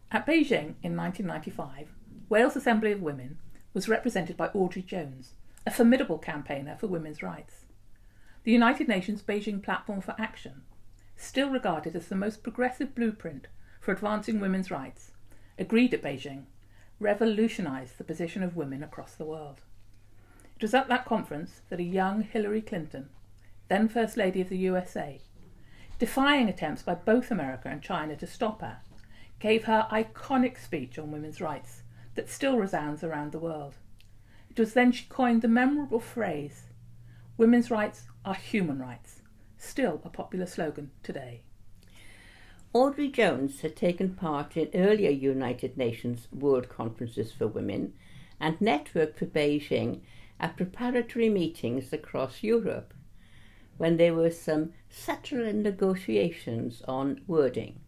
At Beijing in 1995, Wales Assembly of Women was represented by Audrey Jones, a formidable campaigner for women's rights. The United Nations Beijing Platform for Action, still regarded as the most progressive blueprint for advancing women's rights, agreed at Beijing, revolutionised the position of women across the world. It was at that conference that a young Hillary Clinton, then First Lady of the USA, defying attempts by both America and China to stop her, gave her iconic speech on women's rights that still resounds around the world. It was then she coined the memorable phrase, "Women's rights are human rights," still a popular slogan today. Audrey Jones had taken part in earlier United Nations World Conferences for Women and networked for Beijing at preparatory meetings across Europe, when there were some subtle negotiations on wording.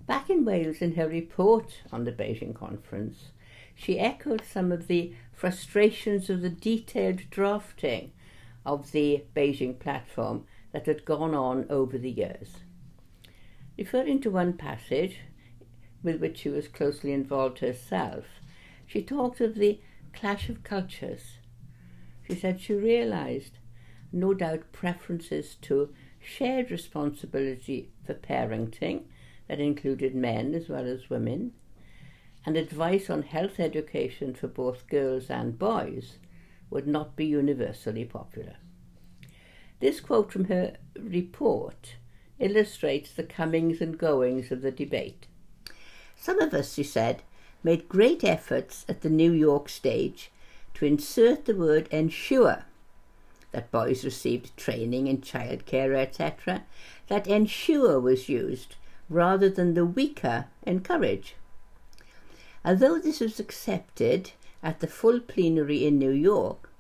Back in Wales, in her report on the Beijing conference, she echoed some of the frustrations of the detailed drafting of the Beijing platform that had gone on over the years. Referring to one passage, with which she was closely involved herself, she talked of the clash of cultures. She said she realised, no doubt, preferences to shared responsibility for parenting that included men as well as women, and advice on health education for both girls and boys would not be universally popular. This quote from her report illustrates the comings and goings of the debate. Some of us, she said, made great efforts at the New York stage to insert the word ensure that boys received training in childcare, etc., that ensure was used rather than the weaker encourage. Although this was accepted at the full plenary in New York,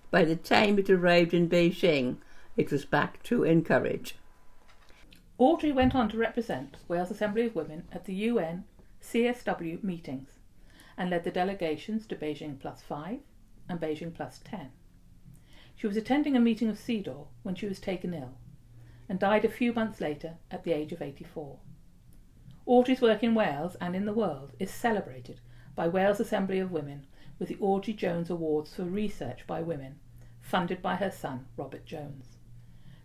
by the time it arrived in Beijing, it was back to encourage. Audrey went on to represent Wales Assembly of Women at the UN CSW meetings and led the delegations to Beijing +5 and Beijing +10. She was attending a meeting of CEDAW when she was taken ill and died a few months later at the age of 84. Audrey's work in Wales and in the world is celebrated by Wales Assembly of Women with the Audrey Jones Awards for Research by Women, funded by her son, Robert Jones.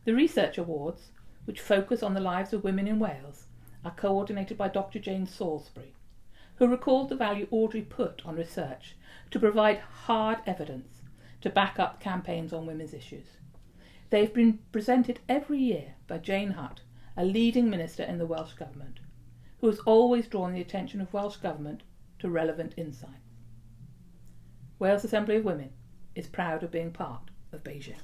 The Research Awards, which focus on the lives of women in Wales, are coordinated by Dr. Jane Salisbury, who recalled the value Audrey put on research to provide hard evidence to back up campaigns on women's issues. They've been presented every year by Jane Hutt, a leading minister in the Welsh Government, who has always drawn the attention of Welsh Government to relevant insights. Wales Assembly of Women is proud of being part of Beijing.